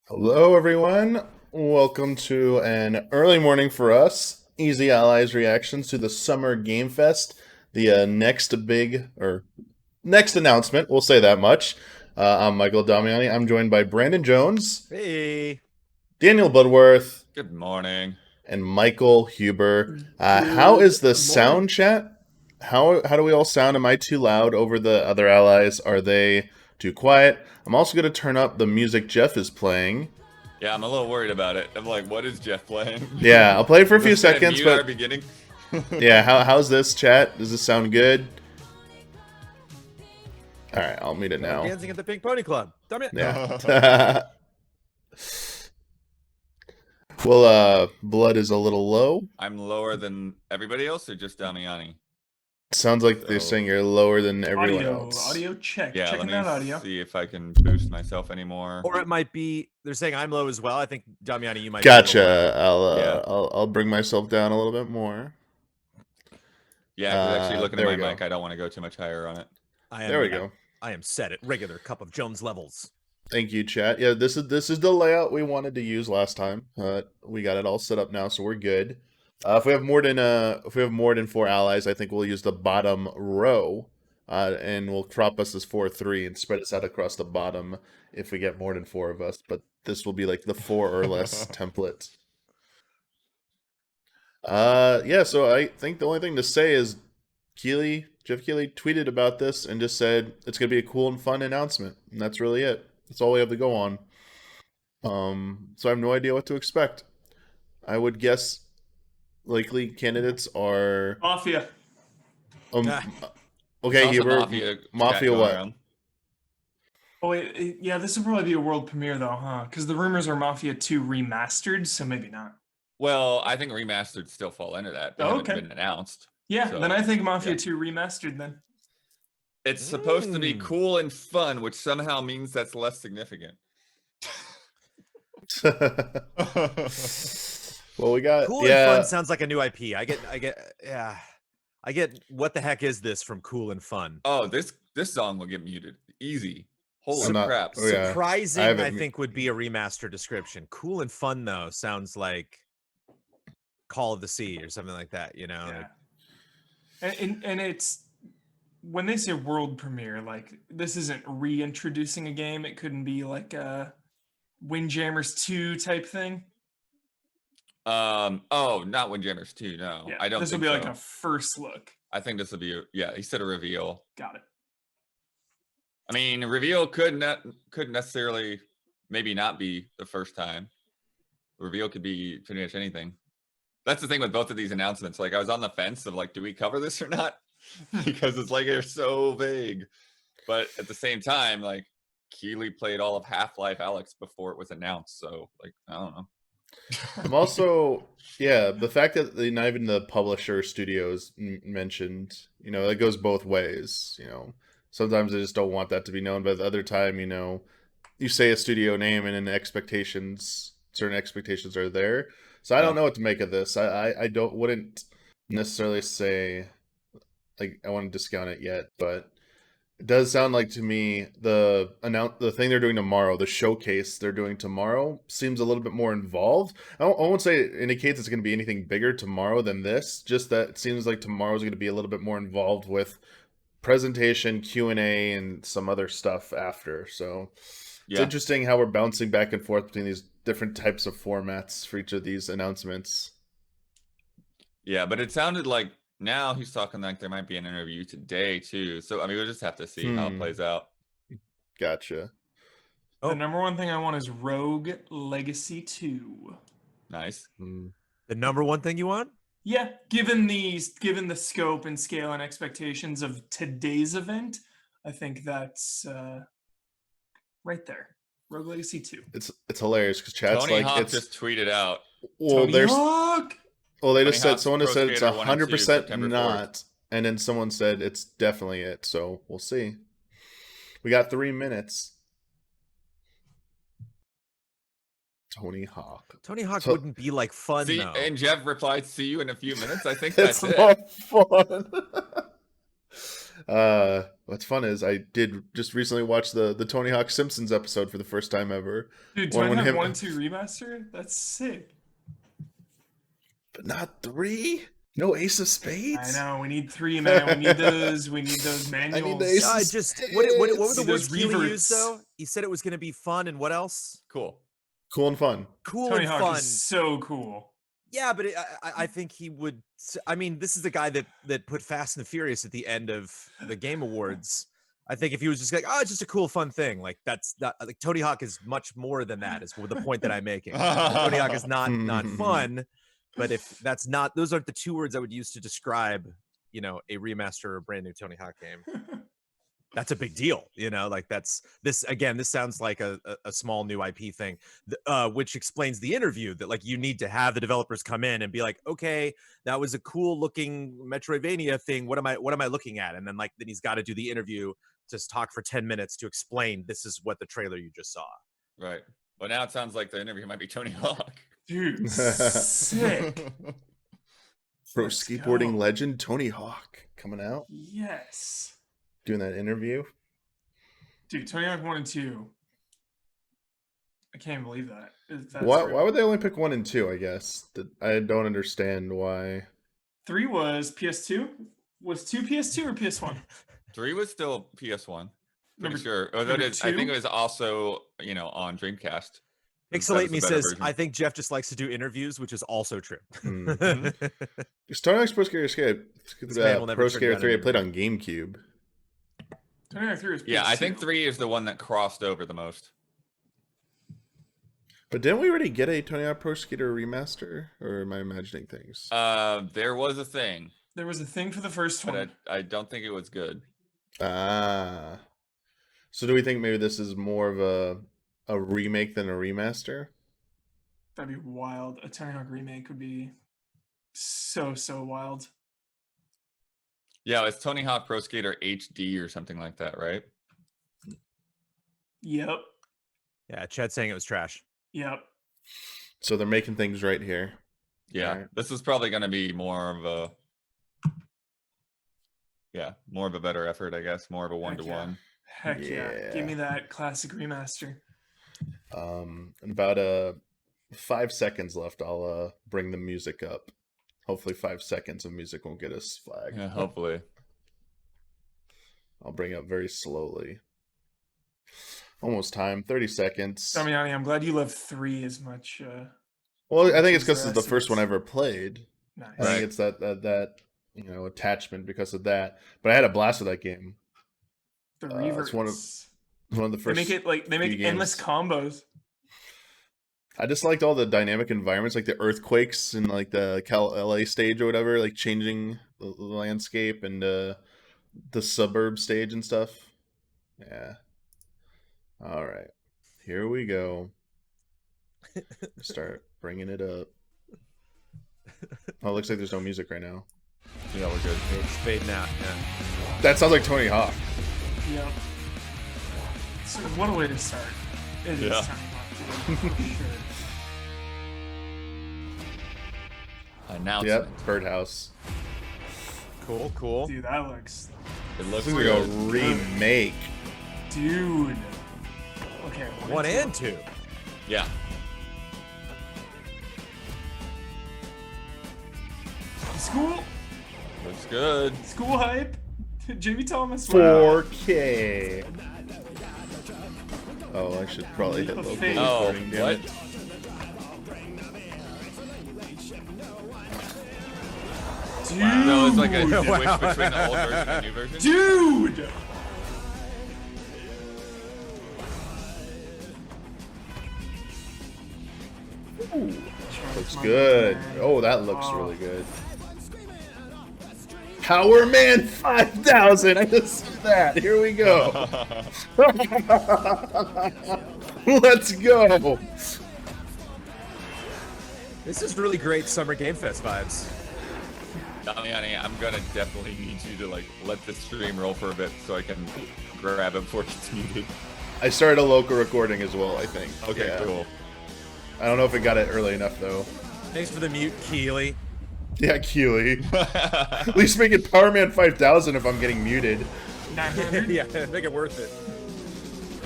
Hello, everyone. Welcome to an early morning for us. Easy Allies reactions to the Summer Game Fest, the next announcement. We'll say that much. I'm Michael Damiani. I'm joined by Brandon Jones, Hey. Daniel Bloodworth, Good morning. and Michael Huber. How is the Good morning. sound chat? How do we all sound? Am I too loud over the other allies? Are they too quiet? I'm also going to turn up the music Geoff is playing. Yeah, I'm a little worried about it. I'm like, what is Geoff playing? Yeah, I'll play it for a few Was it seconds, mute at our but beginning. yeah, how's this chat? Does this sound good? All right, I'll mute it now. Dancing at the Pink Pony Club. Damn it. Yeah. Well, blood is a little low. I'm lower than everybody else, or just Damiani? Sounds like they're So- saying you're lower than everyone Audio, else. audio check. Yeah, Checking let that me audio. see if I can boost myself anymore. Or it might be they're saying I'm low as well. I think Damiani, you might. Be a little Gotcha. low. I'll bring myself down a little bit more. Yeah, 'cause actually looking at there my we mic, go. I don't want to go too much higher on it. There we go. I am set at regular cup of Jones levels. Thank you, chat. Yeah, this is the layout we wanted to use last time. We got it all set up now, so we're good. If we have more than 4 allies, I think we'll use the bottom row, and we'll crop us as 4-3 and spread us out across the bottom if we get more than 4 of us. But this will be like the 4 or less template. Yeah. So I think the only thing to say is Geoff Keighley tweeted about this and just said it's gonna be a cool and fun announcement, and that's really it. That's all we have to go on. So I have no idea what to expect. I would guess likely candidates are Mafia. okay. There's also Huber, Mafia, chat Mafia going what? around. Oh wait, yeah, this will probably be a world premiere though, huh? Because the rumors are Mafia 2 remastered, so maybe not. Well, I think remastered still fall into that. They Oh, haven't okay. been announced. Yeah, So, then I think Mafia yeah. 2 remastered then. It's supposed to be Mm. cool and fun, which somehow means that's less significant. Well, we got Cool and fun sounds like a new IP. I get what the heck is this from Cool and Fun? Oh, this song will get muted. Easy. Holy I'm not- crap. oh, yeah. Surprising, haven't I mu- think, would be a remaster description. Cool and Fun though sounds like Call of the Sea or something like that, you know? Yeah. And it's when they say world premiere, like this isn't reintroducing a game. It couldn't be like a Windjammers 2 type thing. Oh, not Windjammers 2, no. Yeah, I don't this will think be so. like a first look. I think this will be yeah, he said a reveal. Got it. I mean, reveal could necessarily maybe not be the first time. Reveal could be pretty much anything. That's the thing with both of these announcements. Like I was on the fence of like, do we cover this or not? Because it's like they're so vague. But at the same time, like Keighley played all of Half-Life Alyx before it was announced. So like, I don't know. I'm also the fact that not even the publisher studios mentioned, that goes both ways. Sometimes I just don't want that to be known, but the other time, you say a studio name and then certain expectations are there. So I don't know what to make of this. I wouldn't necessarily say like I want to discount it yet, but it does sound like to me the thing they're doing tomorrow, the showcase they're doing tomorrow, seems a little bit more involved. I won't say it indicates it's going to be anything bigger tomorrow than this. Just that it seems like tomorrow's going to be a little bit more involved with presentation, Q&A, and some other stuff after. So it's interesting how we're bouncing back and forth between these different types of formats for each of these announcements. Yeah, but it sounded like now he's talking like there might be an interview today too. So I mean, we'll just have to see how it plays out. Gotcha. The number one thing I want is Rogue Legacy 2. Nice. The number one thing you want? Yeah, given the scope and scale and expectations of today's event, I think that's right there. Rogue Legacy 2. It's hilarious because chat's Tony like Hawk it's just tweeted out. well, Tony Hawk! Well, they Tony just said Hawk's someone just Pro said it's Skater 1 and 2, 100% September 4th. not, and then someone said it's definitely it. So we'll see. We got 3 minutes. Tony Hawk. Tony Hawk wouldn't be like fun See, though. and Geoff replied, "See you in a few minutes." I think It's that's more it. fun. what's fun is I did just recently watch the Tony Hawk Simpsons episode for the first time ever. Dude, One Tony when Hawk him- 1 and 2 remaster? That's sick. But not 3? No Ace of Spades? I know. We need 3, man. We need those. We need those the manuals. Ace of What were the See, words those Keighley used reverts. though? He said it was going to be fun and what else? Cool. Cool and fun. Cool Tony and Hawk fun. is so cool. Yeah, but I think he would. I mean, this is the guy that put Fast and the Furious at the end of the Game Awards. I think if he was just like, oh, it's just a cool, fun thing, like that's not like Tony Hawk is much more than that. Is the point that I'm making. Tony Hawk is not fun, but if that's not, those aren't the two words I would use to describe, a remaster or a brand new Tony Hawk game. That's a big deal, like this again, this sounds like a small new IP thing, which explains the interview that like you need to have the developers come in and be like, okay, that was a cool looking Metroidvania thing. What am I looking at? And then then he's got to do the interview, just talk for 10 minutes to explain this is what the trailer you just saw. Right. Well, now it sounds like the interview might be Tony Hawk. Dude, sick. Pro Let's skateboarding go. legend Tony Hawk coming out, Yes. doing that interview. Dude, Tony Hawk 1 and 2. I can't believe that. That's Why great. would they only pick 1 and 2? I guess I don't understand why. 3 was PS2? Was 2 PS2 or PS1? 3 was still PS1. Pretty Number- sure. Although number I think 2? it was also, on Dreamcast. That was Pixelate the Me better says, version. I think Geoff just likes to do interviews, which is also true. Mhm. Tony Hawk's Pro Skater This man will never Pro turn Skater down 3 I an played on GameCube. Tony Hawk 3 was PS2. Yeah, I think 3 is the one that crossed over the most. But didn't we already get a Tony Hawk Pro Skater remaster? Or am I imagining things? There was a thing, There was a thing for the first but one. I don't think it was good. Ah. So do we think maybe this is more of a remake than a remaster? That'd be wild. A Tony Hawk remake would be so wild. Yeah, it's Tony Hawk Pro Skater HD or something like that, right? Yep. Yeah, Chad's saying it was trash. Yep. So they're making things right here. Yeah, Alright. this is probably going to be more of a better effort, I guess, more of a one-to-one. Heck yeah. Yeah. Give me that classic remaster. In about 5 seconds left, I'll bring the music up. Hopefully 5 seconds of music won't get us flagged. Yeah, hopefully. I'll bring it up very slowly. Almost time, 30 seconds. Damiani, I'm glad you love 3 as much. Well, I think it's These because it's the first one I bastards. ever played. Nice. I think it's that attachment because of that. But I had a blast with that game. The it's reverts. one of the They first. make it like they make few endless games. combos. I just liked all the dynamic environments, like the earthquakes and like the LA stage or whatever, like changing the landscape and the suburb stage and stuff. Yeah. All right, here we go. Start bringing it up. Oh, it looks like there's no music right now. Yeah, we're good. It's fading out. Yeah. That sounds like Tony Hawk. Yep. So what a way to start. It is Yeah. Tony Hawk, dude, for sure. Announcement. Yep, Birdhouse. Cool. Dude, that looks. It looks This is like a good. remake. Dude. Okay. 1 and 2. Yeah. School. Looks good. School hype. Jamie Thomas. 4K. Oh, I should probably hit Leap of local faith. Oh, recording, damn what? it. Dude. So it's like a switch Wow. between the old version and the new version? Dude. Looks good. Oh, that looks really good. Power Man 5000. I just said that. Here we go. Let's go. This is really great Summer Game Fest vibes. Damiani, I'm gonna definitely need you to let this stream roll for a bit so I can grab it before it's muted. I started a local recording as well, I think. Okay, Yeah. cool. I don't know if it got it early enough, though. Thanks for the mute, Keighley. Yeah, Keighley. At least make it Power Man 5000 if I'm getting muted. 900. Yeah, make it worth it.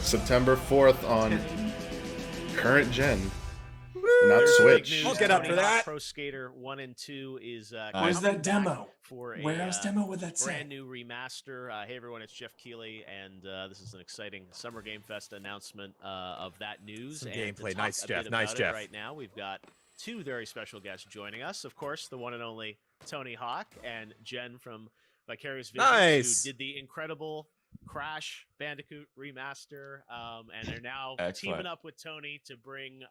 September 4th on current gen, not There's the big Switch. news. I'll get up Tony for Hawk that. Pro Skater 1 and 2 is Where's coming that back demo? for a Warehouse demo? What'd that say? brand new remaster. Hey everyone, it's Geoff Keighley, and this is an exciting Summer Game Fest announcement of that news. Some and to gameplay. talk Nice, a Geoff. bit Nice, about it Geoff. right now, we've got two very special guests joining us. Of course, the one and only Tony Hawk and Jen from Vicarious Visions, Nice. who did the incredible Crash Bandicoot remaster, and they're now Excellent. teaming up with Tony to bring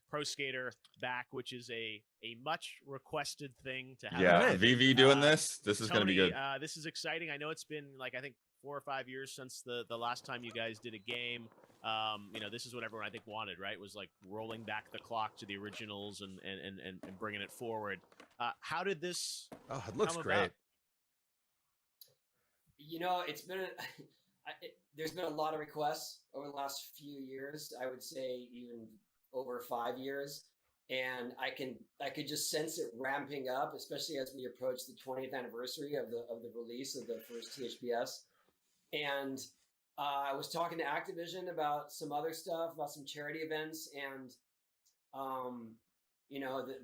Pro Skater back, which is a much requested thing to have. Yeah, happen. VV doing this. This is going to be Tony, good. this is exciting. I know it's been like I think 4 or 5 years since the last time you guys did a game. This is what everyone I think wanted, right? Was like rolling back the clock to the originals and bringing it forward. How did this? Oh, it looks come great. about? It's been there's been a lot of requests over the last few years. I would say even over 5 years, and I could just sense it ramping up, especially as we approach the 20th anniversary of the release of the first THPS. And I was talking to Activision about some other stuff, about some charity events, and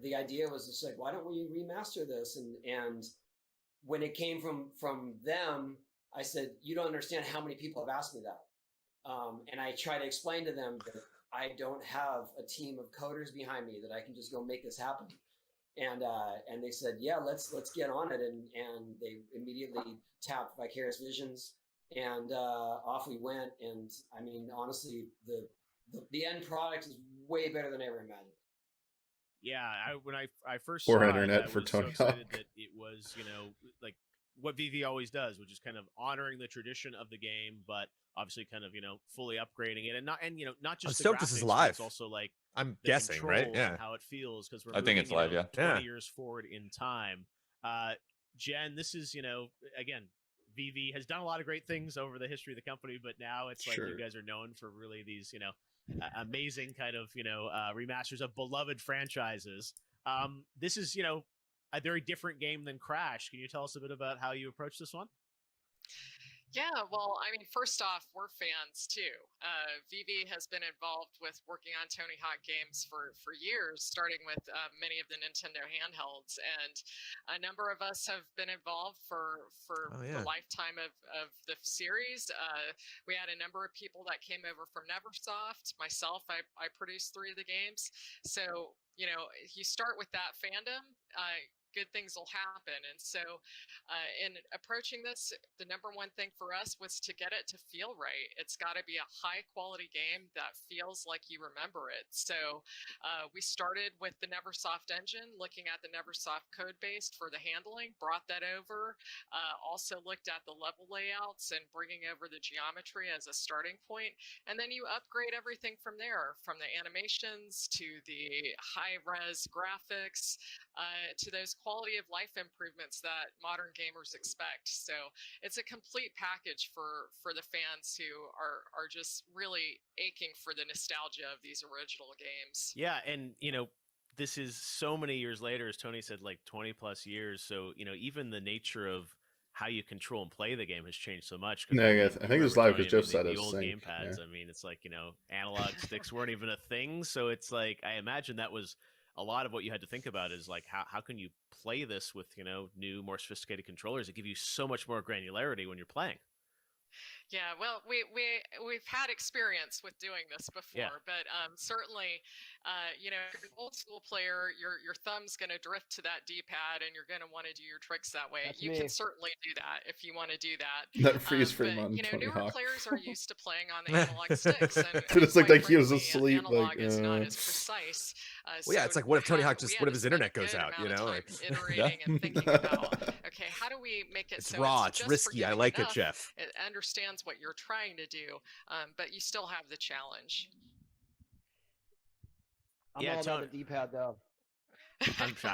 the idea was just like, why don't we remaster this? And when it came from them, I said, you don't understand how many people have asked me that. And I try to explain to them that I don't have a team of coders behind me that I can just go make this happen. And they said, yeah, let's get on it. And they immediately tapped Vicarious Visions, and off we went. And I mean, honestly, the end product is way better than I ever imagined. Yeah, when I first Poor saw internet it, I for was Tony so excited Hawk. that it was, like what VV always does, which is kind of honoring the tradition of the game, but obviously kind of fully upgrading it, and not just the stoked this is graphics, but live. it's also like I'm the guessing, right? controls Yeah. and how it feels, because we're I think it's moving, live, yeah. 20 Yeah. years forward in time. Jen, this is again, VV has done a lot of great things over the history of the company, but now it's like Sure. you guys are known for really these amazing kind of remasters of beloved franchises. This is a very different game than Crash. Can you tell us a bit about how you approach this one? Yeah, well, I mean, first off, we're fans too. VV has been involved with working on Tony Hawk games for years, starting with many of the Nintendo handhelds, and a number of us have been involved for the lifetime of the series. We had a number of people that came over from Neversoft. Myself, I produced 3 of the games. So, you start with that fandom, good things will happen. And so in approaching this, the number one thing for us was to get it to feel right. It's got to be a high quality game that feels like you remember it. So we started with the Neversoft engine, looking at the Neversoft code base for the handling, brought that over, also looked at the level layouts and bringing over the geometry as a starting point. And then you upgrade everything from there, from the animations to the high res graphics, to those quality of life improvements that modern gamers expect. So it's a complete package for the fans who are just really aching for the nostalgia of these original games. Yeah, and this is so many years later, as Tony said, like 20 plus years. So even the nature of how you control and play the game has changed so much. Yeah, I think it's live because Geoff said the it's old sync. gamepads. Yeah. I mean, it's like analog sticks weren't even a thing. So it's like I imagine that was a lot of what you had to think about is like how can you play this with new, more sophisticated controllers that give you so much more granularity when you're playing. Yeah, well, we've had experience with doing this before, but certainly, if you're an old school player, your thumb's going to drift to that D-pad, and you're going to want to do your tricks that way. That's you me. can certainly do that if you want to do that. That freeze frame but, on Tony newer Hawk. players are used to playing on the analog sticks, and But it's like quite he was frankly, asleep. Analog Like, is not as precise. Well, yeah, it's like, what if Tony Hawk what if his internet goes out? Iterating and thinking about, okay, how do we make it It's so raw, it's it's just risky. I forgiving like enough, it, Geoff. it understands what you're trying to do, but you still have the challenge. I'm Yeah, all Tony- about the D-pad though.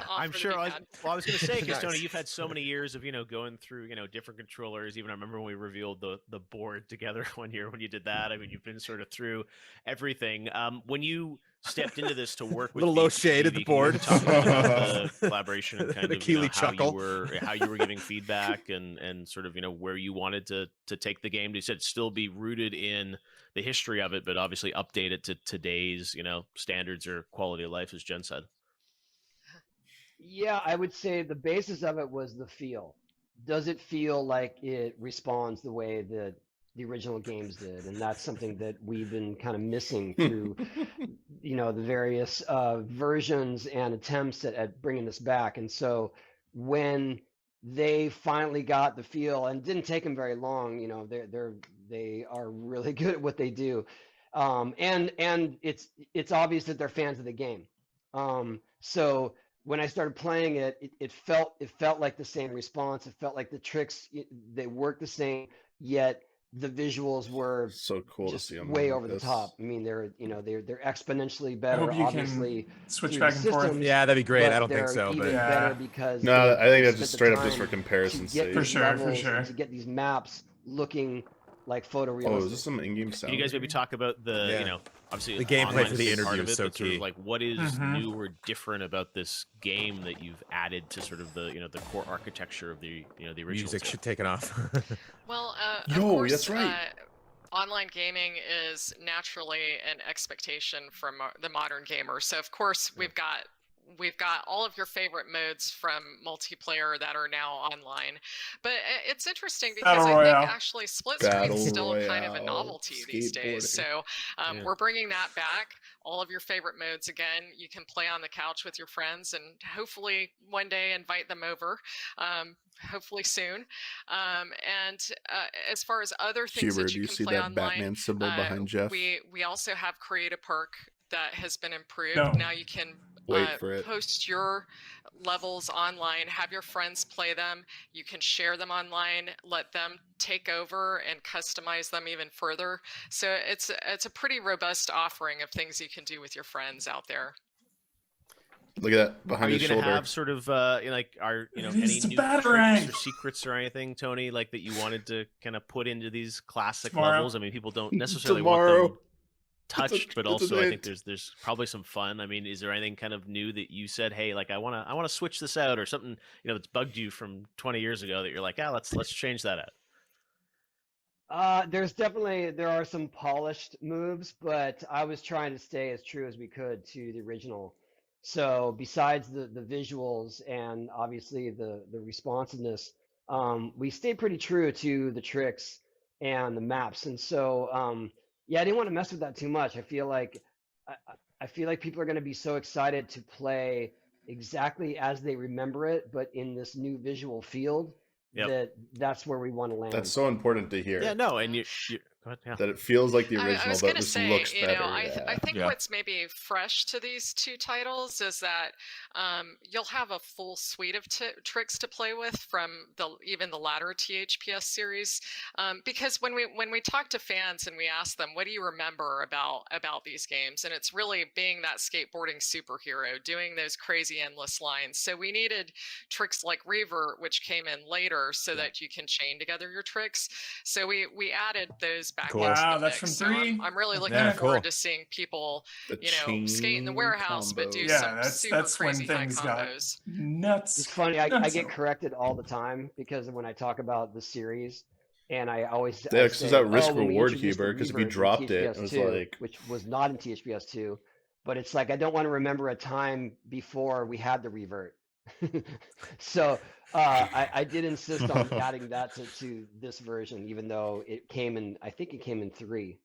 I'm sure. I was going to say, because Nice. Tony, you've had so many years of going through different controllers. Even I remember when we revealed the board together one year when you did that. I mean, you've been sort of through everything. When you stepped into this to work with Little low V- shade at the VV. Can you board. talk about the collaboration and kind The of Keighley how chuckle. you were giving feedback and sort of where you wanted to take the game. You said still be rooted in the history of it, but obviously update it to today's standards or quality of life, as Jen said. Yeah, I would say the basis of it was the feel. Does it feel like it responds the way that the original games did? And that's something that we've been kind of missing through, the various versions and attempts at bringing this back. And so when they finally got the feel, and it didn't take them very long, they are really good at what they do, and it's obvious that they're fans of the game. So when I started playing it, it felt like the same response. It felt like the tricks they worked the same, yet the visuals were So cool to just see them way like over the this. top. I mean, they're exponentially I better. hope you Obviously, can switch through back the and forth. systems, Yeah, that'd be great. but I don't think they're so, even but Yeah. better because No, I think that's spent just the straight up just for time comparison's to get sake. For these sure, for levels sure. and to get these maps looking like photorealistic. Oh, is this some in-game sound? Can you guys maybe talk about the Yeah. Obviously The gameplay online for is the a big part interview of is it, so but sort key. of like what is Mhm. new or different about this game that you've added to sort of the the core architecture of the the original? Music should take it off. Well, Yo, of course, that's right. Online gaming is naturally an expectation from the modern gamer. So of course we've got all of your favorite modes from multiplayer that are now online. But it's interesting because Battle I think Royale. actually split screen is Battle still kind of a Royale, novelty these days. skateboarding. So Yeah. we're bringing that back. All of your favorite modes again. You can play on the couch with your friends and hopefully one day invite them over. Hopefully soon. And as far as other things Huber, that do you you can see play that online, Batman symbol behind Geoff? we also have create a perk that has been improved. No. Now you can Wait for it. post your levels online, have your friends play them. You can share them online, let them take over and customize them even further. So it's a pretty robust offering of things you can do with your friends out there. Look at that Are behind you his going to shoulder. have sort of It any is the new tricks Batarang. or secrets or anything, Tony, like that you wanted to kind of put into these classic Tomorrow. levels? I mean, people don't necessarily Tomorrow. want them touched, but it's also an I think hint. there's probably some fun. I mean, is there anything kind of new that you said, hey, like I want to switch this out, or something that's bugged you from 20 years ago that you're like, let's change that out? There are some polished moves, but I was trying to stay as true as we could to the original. So besides the visuals and obviously the responsiveness, we stayed pretty true to the tricks and the maps. And so yeah, I didn't want to mess with that too much. I feel like people are going to be so excited to play exactly as they remember it, but in this new visual field. Yep. That's where we want to land. That's so important to hear. Yeah, no, and you go ahead, yeah. That it feels like the I original, was but going to this say, looks better. I think Yeah. what's maybe fresh to these two titles is that you'll have a full suite of tricks to play with from even the latter THPS series. Because when we talk to fans and we ask them, what do you remember about these games? And it's really being that skateboarding superhero, doing those crazy endless lines. So we needed tricks like Revert, which came in later, so that you can chain together your tricks. So we added those back Cool. into Wow, the that's mix. from So 3? I'm really looking Yeah, forward cool. to seeing people, The skate in the chain warehouse, but do combos. Yeah, some that's super when crazy high things got combos. nuts. It's funny. I Nuts. get corrected all the time because when I talk about the series, and I always Yeah, I 'cause say, it's that risk when we reward, introduced the Huber, 'cause if you revert in dropped it, THPS it was 2, like- which was not in THPS 2, but it's like I don't want to remember a time before we had the revert. So I did insist on adding that to this version, even though I think it came in 3.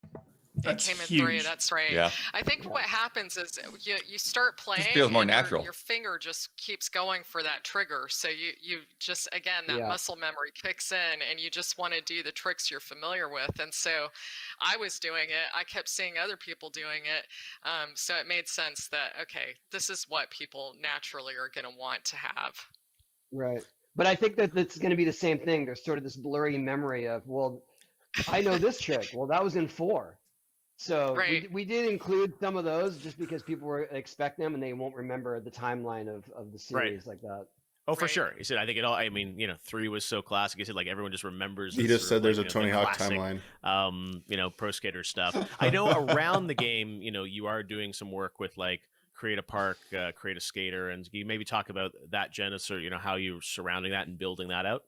That's It came in huge. 3, that's right. Yeah. I think what happens is you start playing, feels more and natural. Your finger just keeps going for that trigger. So you just, again, that Yeah. muscle memory kicks in, and you just want to do the tricks you're familiar with. And so I was doing it. I kept seeing other people doing it. So it made sense that, okay, this is what people naturally are going to want to have. Right. But I think that that's going to be the same thing. There's sort of this blurry memory of, well, I know this trick. Well, that was in 4. So Right. we did include some of those just because people were expect them and they won't remember the timeline of the series like that. Oh, for Right. sure. He said, I think it all, I mean, 3 was so classic. He said, like, everyone just remembers He this just sort said of, there's like, a the Tony Hawk classic, timeline. Pro Skater stuff. I know around the game, you are doing some work with, like, Create a Park, Create a Skater, and can you maybe talk about that, Genesis, or, how you're surrounding that and building that out?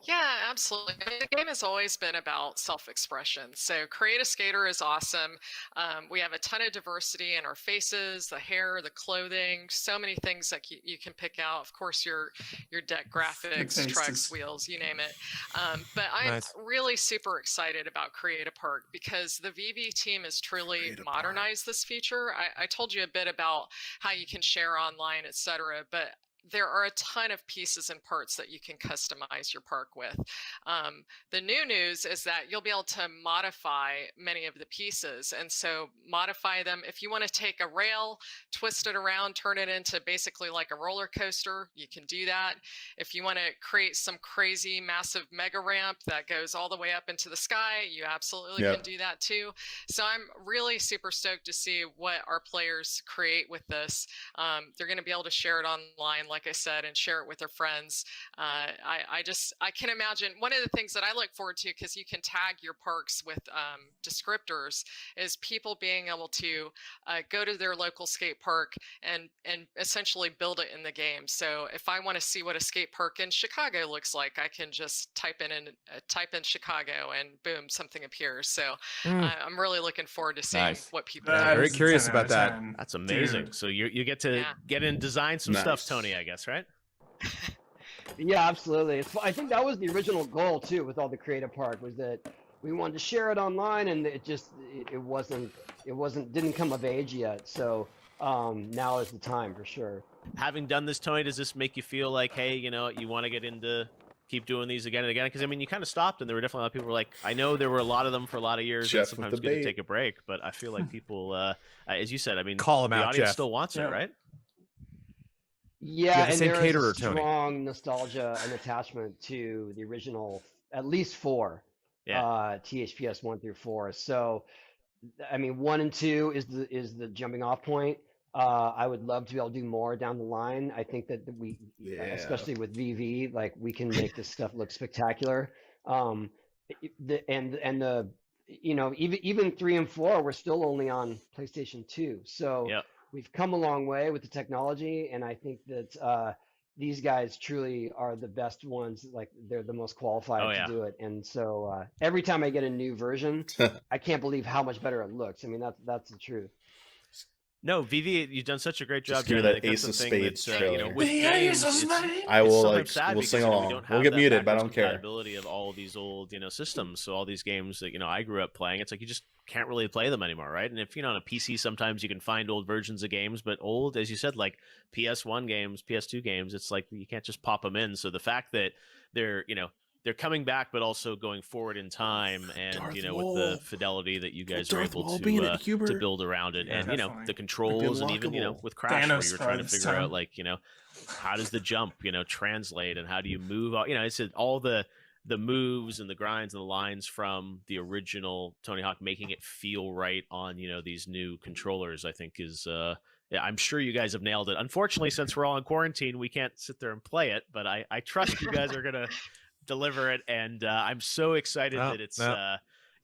Yeah, absolutely. I mean, the game has always been about self-expression. So Create a Skater is awesome. We have a ton of diversity in our faces, the hair, the clothing, so many things that you can pick out. Of course, your deck graphics, trucks, faces. wheels, you name it. But I'm Nice. really super excited about Create a Park because the VV team has truly Create a modernized this feature. I told you a bit about how you can share online, etc. But there are a ton of pieces and parts that you can customize your park with. The new news is that you'll be able to modify many of the pieces. And so modify them. If you want to take a rail, twist it around, turn it into basically like a roller coaster, you can do that. If you want to create some crazy massive mega ramp that goes all the way up into the sky, you absolutely Yep. can do that too. So I'm really super stoked to see what our players create with this. They're going to be able to share it online, like I said, and share it with their friends. I can imagine one of the things that I look forward to, because you can tag your parks with descriptors, is people being able to go to their local skate park and essentially build it in the game. So if I want to see what a skate park in Chicago looks like, I can just type in Chicago and boom, something appears. So I'm really looking forward to seeing Nice. what people That do. Very is a curious 10 out about of that. 10. That's amazing. Dude. So you get to Yeah. get in, design some stuff, Nice. Tony, I guess, right? Yeah, absolutely. I think that was the original goal too with all the Creative Park, was that we wanted to share it online, and it didn't come of age yet. So now is the time for sure. Having done this, Tony, does this make you feel like, hey, you want to get into keep doing these again and again? Because I mean, you kind of stopped, and there were definitely a lot of people who were like, I know there were a lot of them for a lot of years, and Geoff with sometimes the good to bait. take a break. But I feel like people, as you said, I mean, Call 'em the out, audience Geoff. still wants Yeah. it, right? Yeah, have the and same there is caterer, a Tony. strong nostalgia and attachment to the original, at least 4, Yeah. THPS 1 through 4. So, I mean, 1 and 2 is the jumping off point. I would love to be able to do more down the line. I think that we, Yeah. especially with VV, like we can make this stuff look spectacular. Even 3 and 4, we're still only on PlayStation 2. So Yep. we've come a long way with the technology, and I think that these guys truly are the best ones. Like they're the most qualified Oh, to yeah. do it. And so every time I get a new version, I can't believe how much better it looks. I mean, that's the truth. No, VV, you've done such a great job. Just give me Jen. I that think that's Ace the of thing Spades that, trailer. with The games, Ace of it's Spades. I will sometimes sad we'll because, sing we along. don't We'll have get that muted, but I backwards don't care. compatibility of all of these old, systems. So all these games that, I grew up playing, it's like you just can't really play them anymore, right? And if, on a PC, sometimes you can find old versions of games, but old, as you said, like PS1 games, PS2 games, it's like you can't just pop them in. So the fact that they're coming back, but also going forward in time, and Darth with the Maul. fidelity that you guys are Darth able Maul being it, to Huber. build around it, Yeah, and definitely. the controls, and even unlockable. with Crash, where Thanos you were trying to this figure out time. like how does the jump translate, and how do you move? It's all the moves and the grinds and the lines from the original Tony Hawk, making it feel right on these new controllers, I think is yeah, I'm sure you guys have nailed it. Unfortunately, since we're all in quarantine, we can't sit there and play it, but I trust you guys are gonna deliver it, and I'm so excited that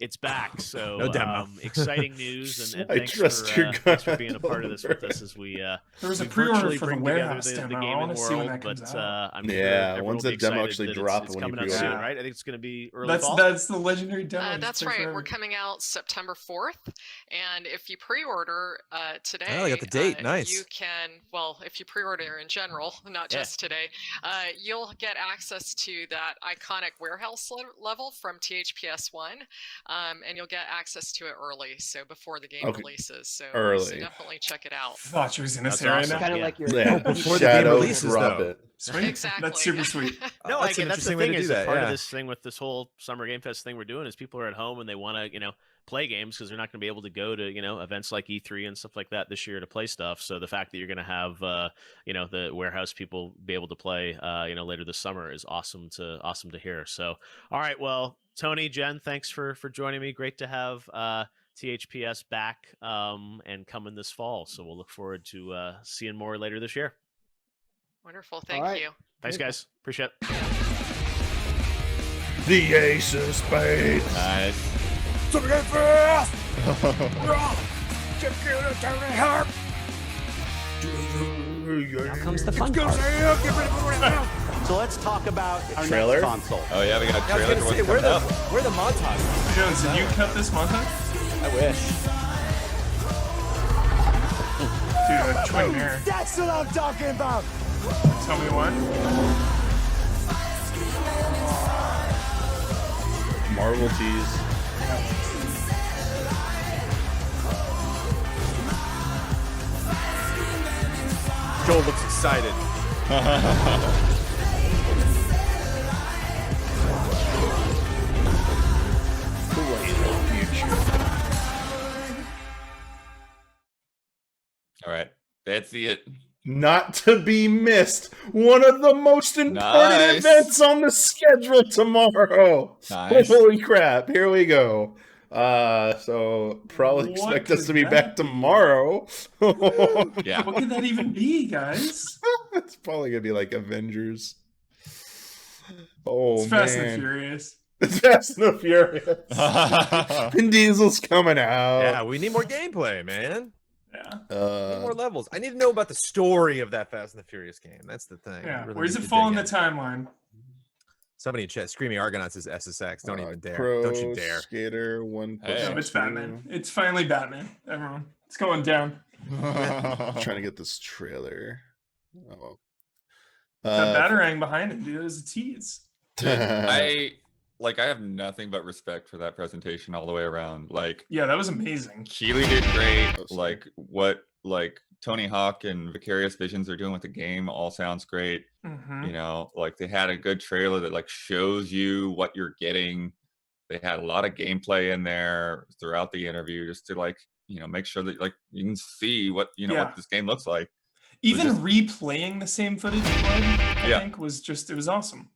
it's back. So No demo. exciting news, and I thanks trust you're thanks for gonna being a part of this with deliver us as we There was a we pre-order virtually for the bring together warehouse the demo. I gaming want to see when world, that comes but out. I'm sure Yeah, everyone when's will the be demo excited actually that drop it's when you coming out pre-order? soon, right? I think it's going to be early That's fall. that's the legendary demo. That's right. We're coming out September 4th, and if you pre-order today, Oh, you got the date. you Nice. can. Well, if you pre-order in general, not Yeah. just today, you'll get access to that iconic warehouse level from THPS 1, and you'll get access to it early, so before the game Okay. releases. So Early. definitely check it out. Thought you was gonna That's say right awesome. now. Kind of Yeah. like your Yeah, before the game Shadow releases, drop though. it. Sweet. Exactly. That's super sweet. No, That's I an get that's the interesting way thing to is do that that, part of yeah. this thing with this whole Summer Game Fest thing we're doing is people are at home and they want to play games because they're not going to be able to go to events like E3 and stuff like that this year to play stuff. So the fact that you're going to have the warehouse people be able to play later this summer is awesome to hear. So all right, well, Tony, Jen, thanks for joining me. Great to have THPS back and coming this fall. So we'll look forward to seeing more later this year. Wonderful. Thank right. you. Thanks, guys. Appreciate it. The Ace of Spades. Nice. Now comes the fun part. So let's talk about our trailer? next console. Oh yeah, we got a I was trailer gonna for say, what's where coming the up. where the montage? Jones, did you cut this montage? I wish. Dude, a twin mirror. That's what I'm talking about. Tell me what? Marvel tease. Joel looks excited. All right, that's it. Not to be missed. One of the most important Nice. events on the schedule tomorrow. Nice. Holy crap. Here we go. So probably What expect us could to be that back be? tomorrow. Yeah. What could that even be, guys? It's probably gonna be like Avengers. Oh It's Fast and man. Furious. It's Fast and the Furious. Vin Diesel's coming out. Yeah, we need more gameplay, man. Yeah. We need more levels. I need to know about the story of that Fast and the Furious game. That's the thing. I Yeah. really Where does need it to fall in dig the timeline? Somebody in chat, Screaming Argonauts is SSX. Don't even dare. Pro Don't you dare. Skater 1+2. Hey. No, it's Batman. It's finally Batman. Everyone. It's going down. Trying to get this trailer. Oh. That Batarang behind it, dude, is a tease. I have nothing but respect for that presentation all the way around. Like Yeah, that was amazing. Keighley did great. Awesome. Like what Tony Hawk and Vicarious Visions are doing with the game all sounds great. Hmm. You know, like they had a good trailer that like shows you what you're getting. They had a lot of gameplay in there throughout the interview just to like, you know, make sure that like you can see what, you know, Yeah. what this game looks like. Even just- replaying the same footage, I Yeah. think, was just, it was awesome.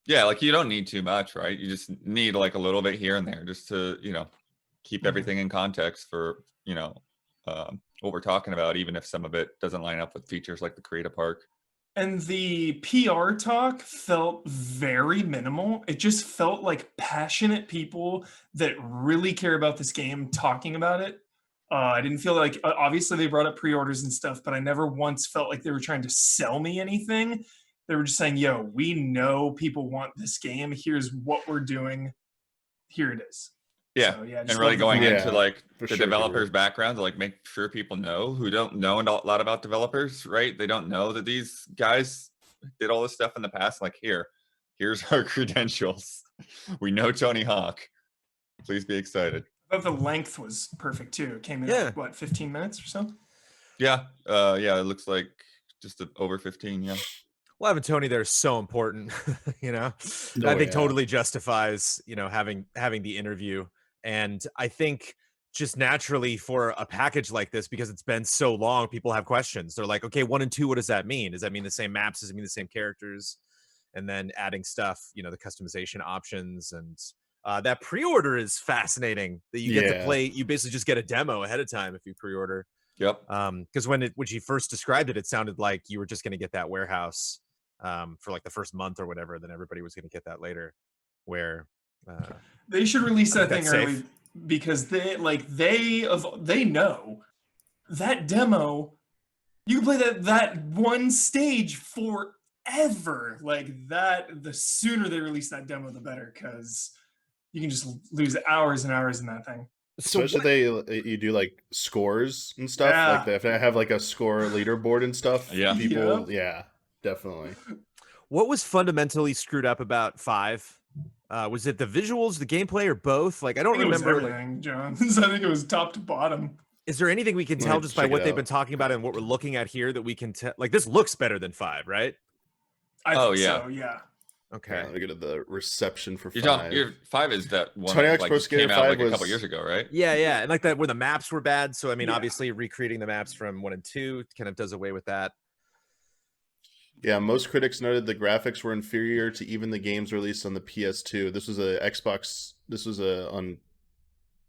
Yeah, like you don't need too much, right? You just need like a little bit here and there just to, you know, keep Mhm. everything in context for, you know, what we're talking about, even if some of it doesn't line up with features like the Creative Park. And the PR talk felt very minimal. It just felt like passionate people that really care about this game talking about it. I didn't feel like, obviously, they brought up pre orders and stuff, but I never once felt like they were trying to sell me anything. They were just saying, yo, we know people want this game. Here's what we're doing. Here it is. Yeah. So, yeah, And just really love the going PR. into like for the sure, developers' background to like make sure people know who don't know a lot about developers, right? They don't know that these guys did all this stuff in the past. Like, here's our credentials. We know Tony Hawk. Please be excited. I thought the length was perfect too. It came in Yeah. at, what, 15 minutes or so? Yeah. Yeah. It looks like just over 15. Yeah. Well, having Tony there is so important, you know. Oh, I think yeah. totally justifies, you know, having the interview. And I think just naturally for a package like this, because it's been so long, people have questions. They're like, okay, 1 and 2, what does that mean? Does that mean the same maps? Does it mean the same characters? And then adding stuff, you know, the customization options. And that pre-order is fascinating that you get to Yeah. play. You basically just get a demo ahead of time if you pre-order. Yep. Because when she first described it, it sounded like you were just going to get that warehouse for like the first month or whatever. Then everybody was going to get that later. Where They should release I that think thing that's early safe. because they know that demo. You can play that one stage forever. Like that, the sooner they release that demo, the better, because you can just lose hours and hours in that thing. so Especially what- you do like scores and stuff. Yeah. Like they have like a score leaderboard and stuff. Yeah. People, yeah, definitely. what was fundamentally screwed up about 5? Was it the visuals, the gameplay, or both? Like I I don't think it was remember. everything, John. I think it was top to bottom. Is there anything we can Let tell me just by check what it they've out. been talking about and what we're looking at here that we can tell? Like this looks better than 5, right? I Oh, think yeah. so, yeah. Okay. Let me go to the reception for You're 5. talking, 5 is that one Tony that, Hawk's like, Pro just Skater came out like 5 a couple was- years ago, right? Yeah, and like that where the maps were bad. So I mean, Yeah. obviously recreating the maps from 1 and 2 kind of does away with that. Yeah, most critics noted the graphics were inferior to even the games released on the PS2. This was a Xbox. This was on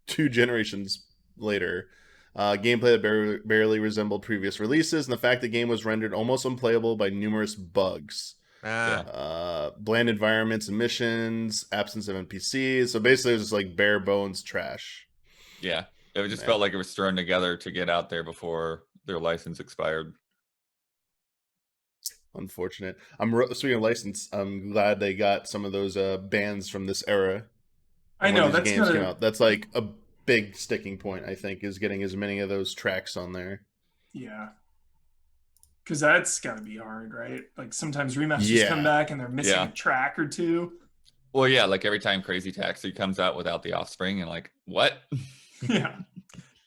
2 generations later. Gameplay that barely resembled previous releases, and the fact the game was rendered almost unplayable by numerous bugs. Bland environments and missions, absence of NPCs. So basically, it was just like bare bones trash. Yeah, it just felt like it was thrown together to get out there before their license expired. Unfortunate. Speaking of license, I'm glad they got some of those bands from this era. I know that's games came out. That's like a big sticking point, I think, is getting as many of those tracks on there. Yeah. Because that's got to be hard, right? Like sometimes remasters come back and they're missing a track or two. Well, yeah, like every time Crazy Taxi comes out without the Offspring, and like, what? Yeah.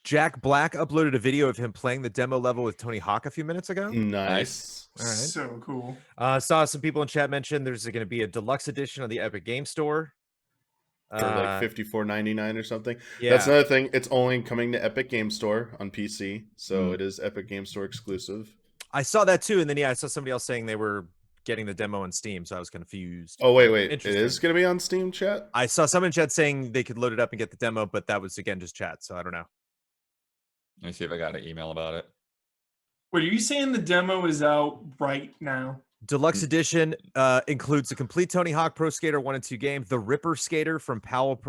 Jack Black uploaded a video of him playing the demo level with Tony Hawk a few minutes ago. Nice. All right. So cool. Saw some people in chat mention there's going to be a deluxe edition on the Epic Game Store. For like $54.99 or something. Yeah. That's another thing. It's only coming to Epic Game Store on PC, so it is Epic Game Store exclusive. I saw that too, and then I saw somebody else saying they were getting the demo on Steam, so I was confused. Oh wait, it is going to be on Steam, chat? I saw someone in chat saying they could load it up and get the demo, but that was again just chat, so I don't know. Let me see if I got an email about it. Wait, are you saying the demo is out right now? Deluxe edition includes a complete Tony Hawk Pro Skater 1 and 2 game, the Ripper Skater from Powell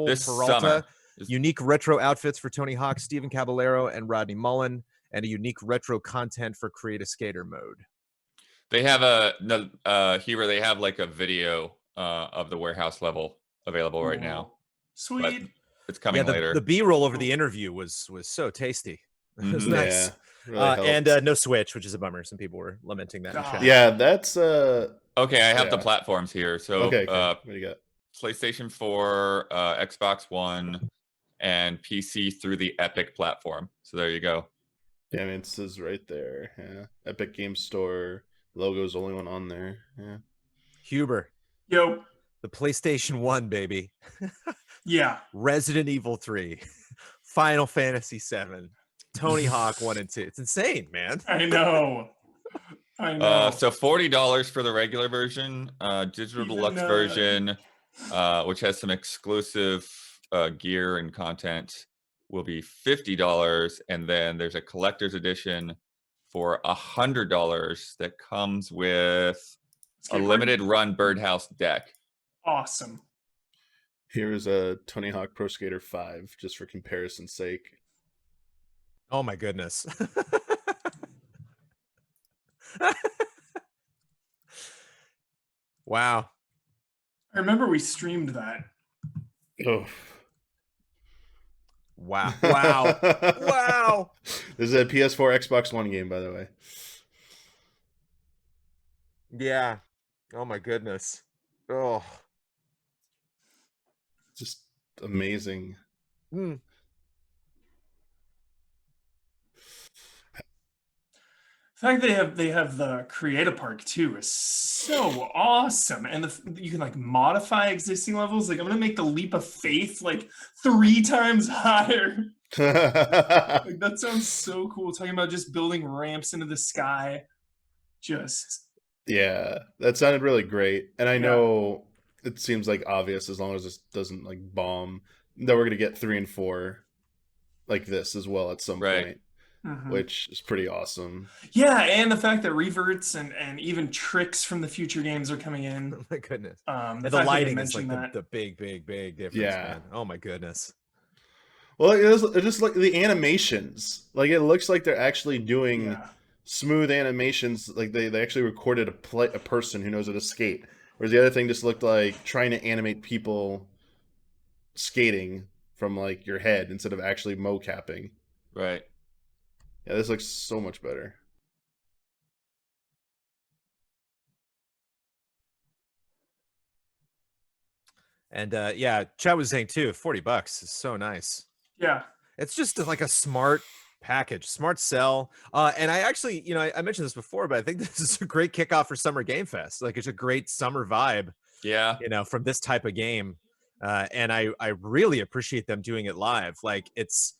This Peralta, summer. unique retro outfits for Tony Hawk, Stephen Caballero, and Rodney Mullen, and a unique retro content for Create a Skater mode. They have here they have like a video of the warehouse level available right now. Sweet. But it's coming later. The B-roll over the interview was so tasty. It was nice. Yeah, really and no Switch, which is a bummer. Some people were lamenting that. In chat. Yeah, that's okay. I have the platforms here. So what do you got? PlayStation 4, Xbox One, and PC through the Epic platform. So there you go. Yeah, I mean, it says right there. Yeah, Epic Game Store logo's the only one on there. Yeah. Huber. Yo. The PlayStation 1, baby. Yeah. Resident Evil 3. Final Fantasy 7. Tony Hawk 1 and 2. It's insane, man. I know. So $40 for the regular version, digital deluxe version, which has some exclusive gear and content, will be $50, and then there's a collector's edition for $100 that comes with a limited run birdhouse deck. Awesome. Here is a Tony Hawk Pro Skater 5, just for comparison's sake. Oh my goodness. Wow. I remember we streamed that. Oh. Wow. Wow. Wow. This is a PS4 Xbox One game, by the way. Yeah. Oh my goodness. Oh. Just amazing. The fact they have the Create a Park too is so awesome, and you can like modify existing levels. Like I'm gonna make the leap of faith like 3 times higher. Like that sounds so cool. Talking about just building ramps into the sky, yeah, that sounded really great. And I know it seems like obvious as long as this doesn't like bomb that we're gonna get 3 and 4 like this as well at some point. Which is pretty awesome. Yeah, and the fact that reverts and even tricks from the future games are coming in. Oh my goodness. The lighting is like the big difference, man. Oh my goodness. Well, it's just like the animations. Like it looks like they're actually doing smooth animations. Like they actually recorded a person who knows how to skate. Whereas the other thing just looked like trying to animate people skating from like your head instead of actually mocapping. Right. Yeah, this looks so much better. And yeah, Chad was saying too, $40 is so nice. Yeah. It's just like a smart package, smart sell. And I actually, I mentioned this before, but I think this is a great kickoff for Summer Game Fest. Like it's a great summer vibe. Yeah. From this type of game. And I really appreciate them doing it live. Like it's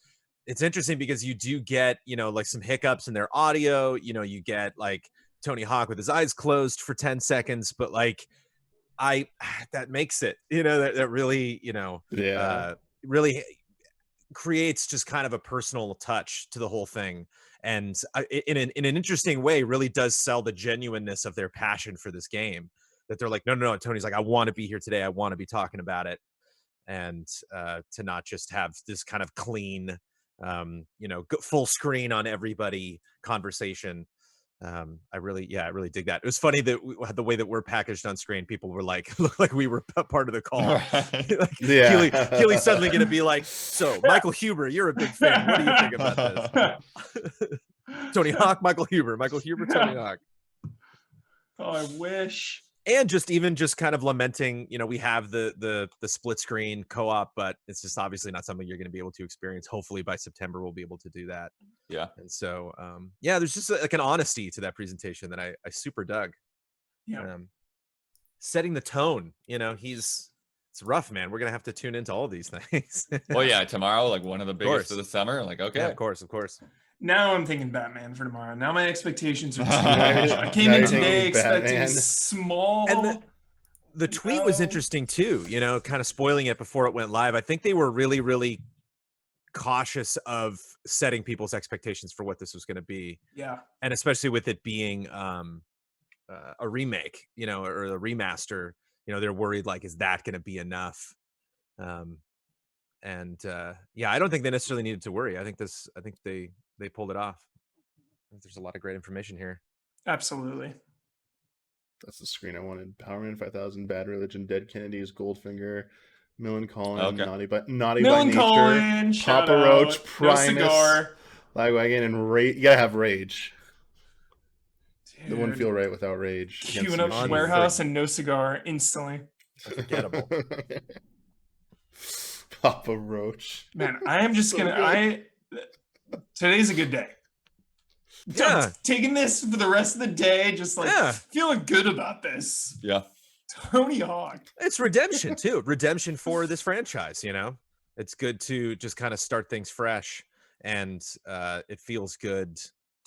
interesting because you do get, like some hiccups in their audio, you get like Tony Hawk with his eyes closed for 10 seconds, but like that makes it, that really, really creates just kind of a personal touch to the whole thing, and in an interesting way really does sell the genuineness of their passion for this game, that they're like, no, Tony's like, I want to be here today, I want to be talking about it, and to not just have this kind of clean full screen on everybody conversation. I really dig that. It was funny that the way that we're packaged on screen, people were like, look like we were part of the call. Like, Yeah. Keighley's suddenly going to be like, so Michael Huber, you're a big fan. What do you think about this? Tony Hawk, Michael Huber, Tony Hawk. Oh, I wish. And just kind of lamenting, we have the split screen co-op, but it's just obviously not something you're going to be able to experience. Hopefully by September we'll be able to do that. Yeah. And so there's just like an honesty to that presentation that I super dug. Yeah. Setting the tone, it's rough, man. We're gonna have to tune into all these things. Well, yeah, tomorrow, like one of the biggest of the summer. Like, okay. Yeah, of course. Now I'm thinking Batman for tomorrow. Now my expectations are too much. I came in today expecting small. And the tweet was interesting too, kind of spoiling it before it went live. I think they were really, really cautious of setting people's expectations for what this was going to be. Yeah. And especially with it being a remake, or a remaster, they're worried, like, is that going to be enough? I don't think they necessarily needed to worry. I think they pulled it off. I think there's a lot of great information here. Absolutely. That's the screen I wanted. Power Man 5000, Bad Religion, Dead Kennedys, Goldfinger, Millencolin, Naughty by Nature, Papa Roach, Primus, No Cigar, Lagwagon, and You gotta have Rage. Dude. It wouldn't feel right without Rage. Queuing up Warehouse and No Cigar instantly. Unforgettable. Papa Roach. Man, I am just gonna. Today's a good day. Yeah. Taking this for the rest of the day, just feeling good about this. Yeah. Tony Hawk. It's redemption too. Redemption for this franchise, It's good to just kind of start things fresh, and it feels good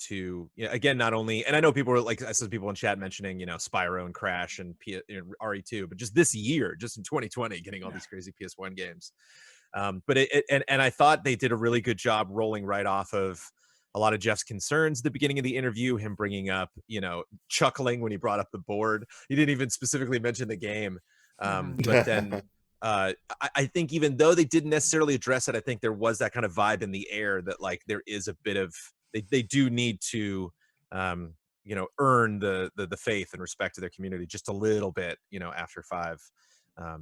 to, again, not only, and I know people were like, I saw people in chat mentioning, Spyro and Crash and RE2, but just this year, just in 2020, getting all these crazy PS1 games. But I thought they did a really good job rolling right off of a lot of Geoff's concerns at the beginning of the interview, him bringing up, chuckling when he brought up the board. He didn't even specifically mention the game. But then I think even though they didn't necessarily address it, I think there was that kind of vibe in the air that, like, there is a bit of, they do need to, earn the faith and respect to their community just a little bit, after 5. I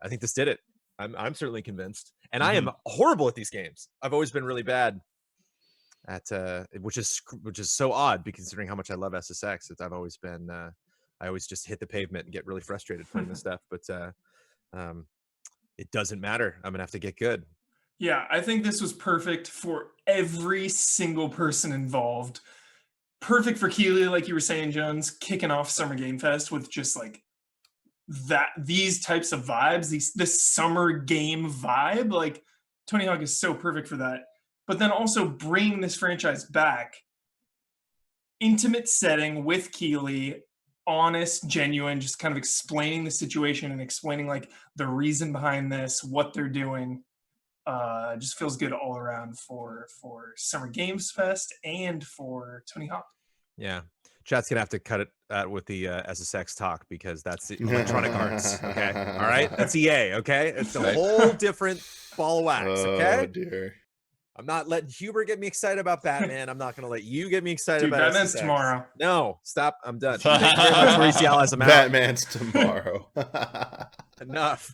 think this did it. I'm certainly convinced, and I am horrible at these games. I've always been really bad at which is so odd, because considering how much I love SSX. I've always been I always just hit the pavement and get really frustrated playing this stuff. But it doesn't matter. I'm gonna have to get good. Yeah, I think this was perfect for every single person involved. Perfect for Keighley, like you were saying, Jones, kicking off Summer Game Fest with just like these types of vibes, this summer game vibe. Like, Tony Hawk is so perfect for that. But then also bringing this franchise back, intimate setting with Keighley, honest, genuine, just kind of explaining the situation and explaining like the reason behind this, what they're doing. Just feels good all around for Summer Games Fest and for Tony Hawk. Yeah. Chat's gonna have to cut it out with the SSX talk, because that's the Electronic Arts. Okay, all right, that's EA. Okay, it's a whole different ball of wax. Okay, oh dear. I'm not letting Huber get me excited about Batman. I'm not gonna let you get me excited about Batman's SSX. Tomorrow. No, stop. I'm done. Thank you very much, Maurice Yalas. I'm out. Batman's tomorrow. Enough.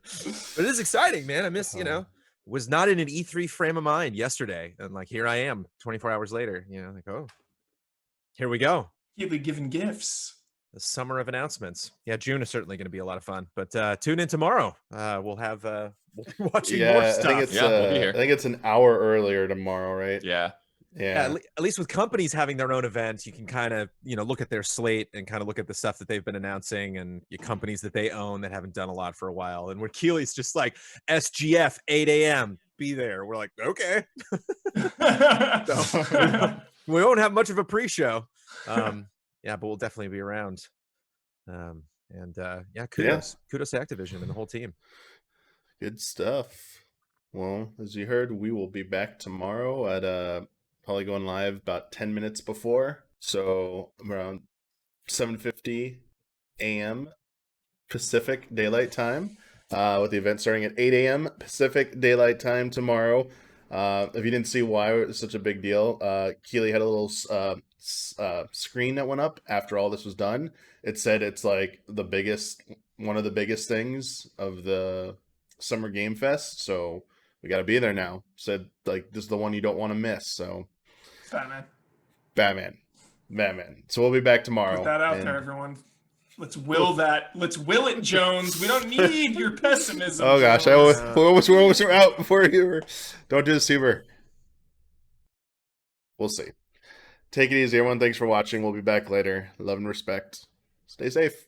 But it is exciting, man. I miss, was not in an E3 frame of mind yesterday, and like here I am 24 hours later, like, oh, here we go. Keighley giving gifts. The summer of announcements. Yeah, June is certainly going to be a lot of fun. But tune in tomorrow. We'll be watching more stuff. I think it's an hour earlier tomorrow, right? Yeah. At least with companies having their own event, you can kind of look at their slate and kind of look at the stuff that they've been announcing, and companies that they own that haven't done a lot for a while. And where Keighley's just like, SGF 8 a.m. be there. We're like, okay. So, we won't have much of a pre-show. Yeah, but we'll definitely be around. Kudos to Activision and the whole team. Good stuff. Well, as you heard, we will be back tomorrow at probably going live about 10 minutes before. So around 7:50 a.m. Pacific Daylight Time, with the event starting at 8 a.m. Pacific Daylight Time tomorrow. If you didn't see why it's such a big deal, Keighley had a little screen that went up after all this was done. It said it's like one of the biggest things of the Summer Game Fest. So we got to be there now. Said like this is the one you don't want to miss. So Batman. So we'll be back tomorrow. Put that out there, everyone. Let's will that. Let's will it, Jones. We don't need your pessimism. Oh gosh, we're almost out before you were. Don't do this, Seaver. We'll see. Take it easy, everyone. Thanks for watching. We'll be back later. Love and respect. Stay safe.